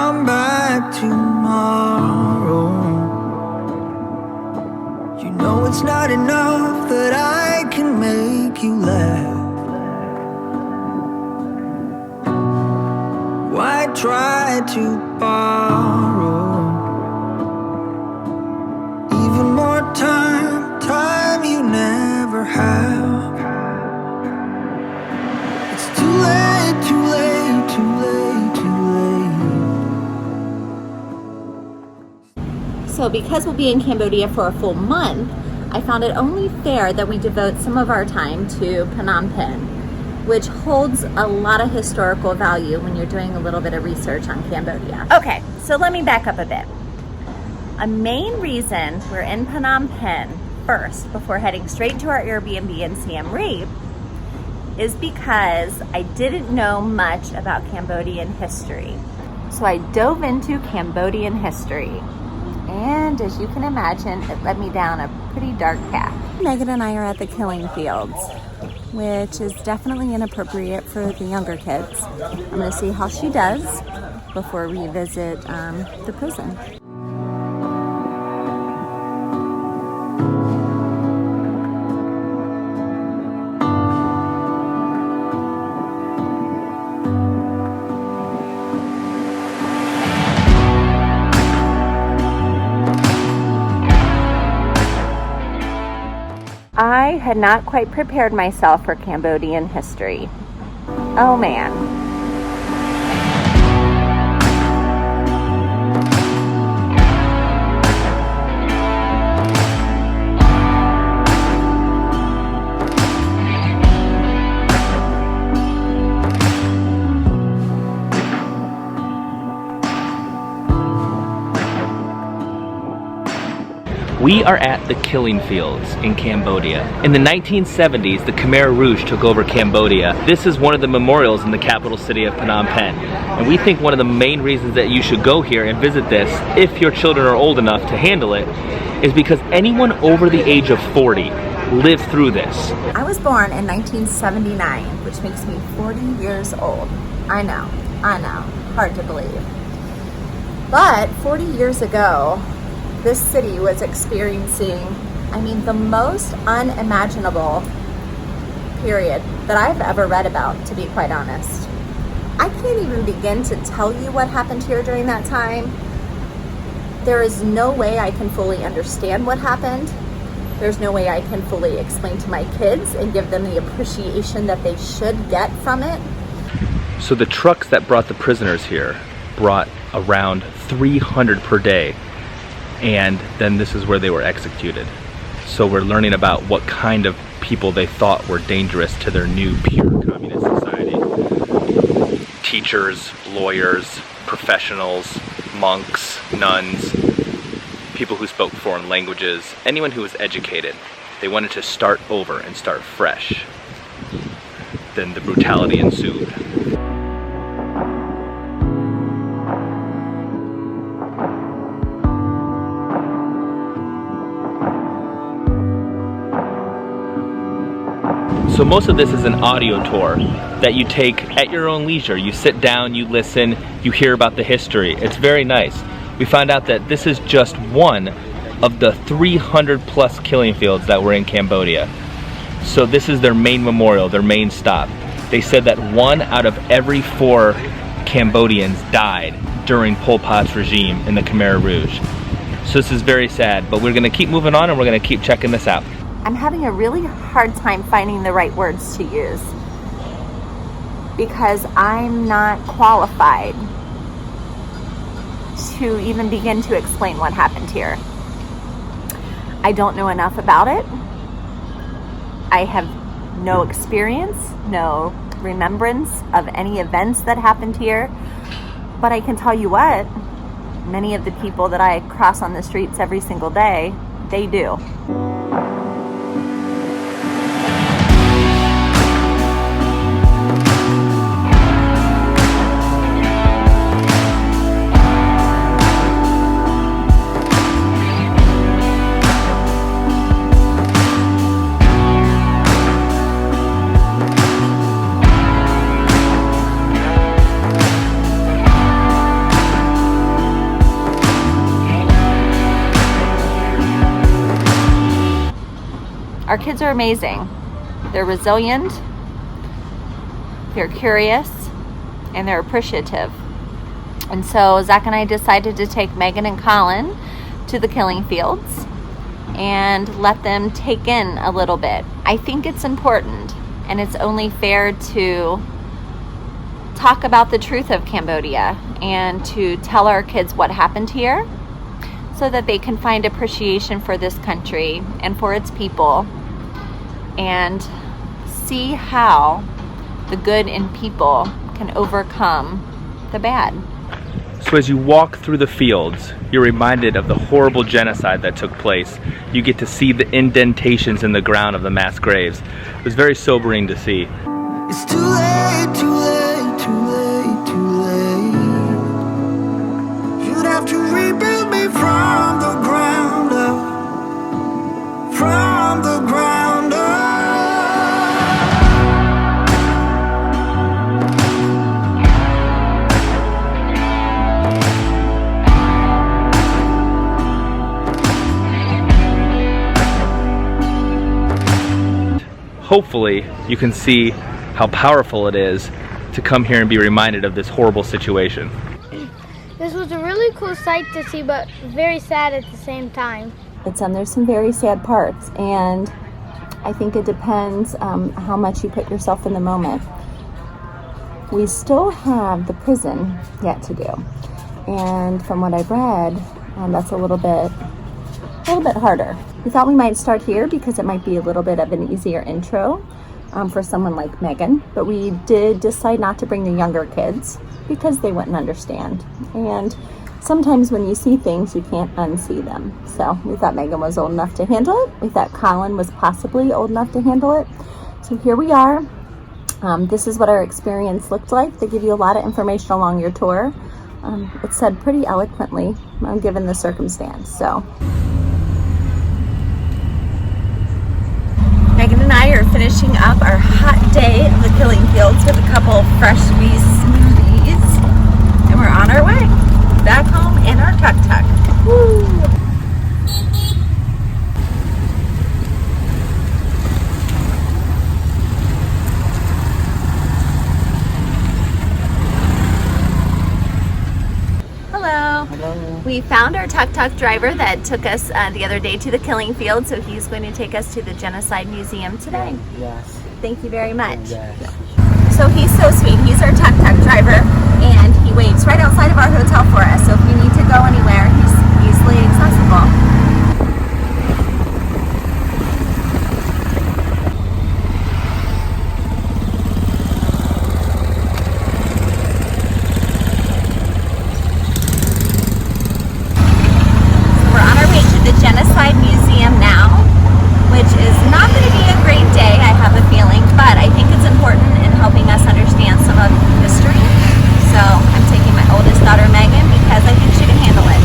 come back tomorrow. You know it's not enough that I can make you laugh. Why try to borrow even more time you never have? It's too late, too late, too late, too late. So because we'll be in Cambodia for a full month, I found it only fair that we devote some of our time to Phnom Penh, which holds a lot of historical value when you're doing a little bit of research on Cambodia. Okay, so let me back up a bit. A main reason we're in Phnom Penh first, before heading straight to our Airbnb in Siem Reap, is because I didn't know much about Cambodian history. So I dove into Cambodian history. And as you can imagine, it led me down a pretty dark path. Megan and I are at the killing fields, which is definitely inappropriate for the younger kids. I'm gonna see how she does before we visit the prison. I had not quite prepared myself for Cambodian history. Oh man. We are at the killing fields in Cambodia. In the 1970s, the Khmer Rouge took over Cambodia. This is one of the memorials in the capital city of Phnom Penh. And we think one of the main reasons that you should go here and visit this, if your children are old enough to handle it, is because anyone over the age of 40 lived through this. I was born in 1979, which makes me 40 years old. I know, hard to believe. But 40 years ago, this city was experiencing, the most unimaginable period that I've ever read about, to be quite honest. I can't even begin to tell you what happened here during that time. There is no way I can fully understand what happened. There's no way I can fully explain to my kids and give them the appreciation that they should get from it. So the trucks that brought the prisoners here brought around 300 per day. And then this is where they were executed. So we're learning about what kind of people they thought were dangerous to their new pure communist society. Teachers, lawyers, professionals, monks, nuns, people who spoke foreign languages, anyone who was educated. They wanted to start over and start fresh. Then the brutality ensued. So most of this is an audio tour that you take at your own leisure. You sit down, you listen, you hear about the history. It's very nice. We found out that this is just one of the 300 plus killing fields that were in Cambodia. So this is their main memorial, their main stop. They said that 1 out of every 4 Cambodians died during Pol Pot's regime in the Khmer Rouge. So this is very sad, but we're gonna keep moving on and we're gonna keep checking this out. I'm having a really hard time finding the right words to use because I'm not qualified to even begin to explain what happened here. I don't know enough about it. I have no experience, no remembrance of any events that happened here. But I can tell you what, many of the people that I cross on the streets every single day, they do. Our kids are amazing. They're resilient, they're curious, and they're appreciative. And so Zach and I decided to take Megan and Colin to the killing fields and let them take in a little bit. I think it's important, and it's only fair to talk about the truth of Cambodia and to tell our kids what happened here so that they can find appreciation for this country and for its people and see how the good in people can overcome the bad. So as you walk through the fields, you're reminded of the horrible genocide that took place. You get to see the indentations in the ground of the mass graves. It was very sobering to see. It's too late, too late, too late, too late. You'd have to rebuild me from the ground up, from the ground up. Hopefully, you can see how powerful it is to come here and be reminded of this horrible situation. This was a really cool sight to see, but very sad at the same time. There's some very sad parts, and I think it depends how much you put yourself in the moment. We still have the prison yet to do, and from what I've read, that's a little bit harder. We thought we might start here because it might be a little bit of an easier intro for someone like Megan, but we did decide not to bring the younger kids because they wouldn't understand. And sometimes when you see things, you can't unsee them. So we thought Megan was old enough to handle it. We thought Colin was possibly old enough to handle it. So here we are. This is what our experience looked like. They give you a lot of information along your tour. It's said pretty eloquently given the circumstance. So Megan and I are finishing up our hot day of the killing fields with a couple of fresh squeezed smoothies, and we're on our way back home in our tuk-tuk. Woo! Hello. We found our tuk-tuk driver that took us the other day to the killing field, so he's going to take us to the Genocide Museum today. Yes. Thank you very much. Yes. So he's so sweet. He's our tuk-tuk driver, and he waits right outside of our hotel for us, so if we need to go anywhere, he's easily accessible. Genocide Museum now, which is not going to be a great day, I have a feeling, but I think it's important in helping us understand some of history. So I'm taking my oldest daughter Megan because I think she can handle it.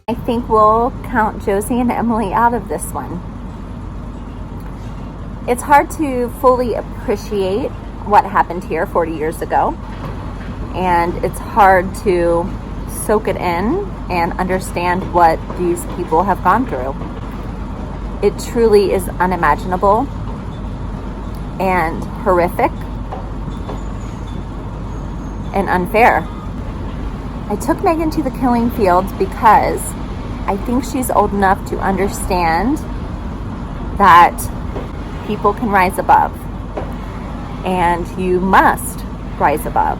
I think we'll count Josie and Emily out of this one. It's hard to fully appreciate what happened here 40 years ago, and it's hard to soak it in and understand what these people have gone through. It truly is unimaginable and horrific, and unfair. I took Megan to the killing fields because I think she's old enough to understand that people can rise above, and you must rise above.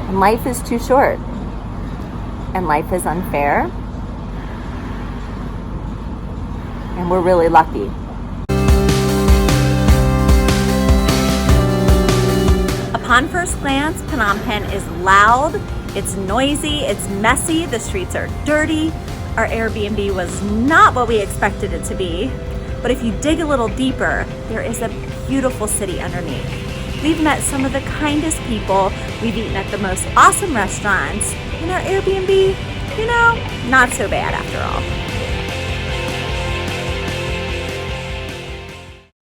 And life is too short, and life is unfair, and we're really lucky. Upon first glance, Phnom Penh is loud, it's noisy, it's messy, the streets are dirty. Our Airbnb was not what we expected it to be, but if you dig a little deeper, there is a beautiful city underneath. We've met some of the kindest people, we've eaten at the most awesome restaurants, and our Airbnb, you know, not so bad after all.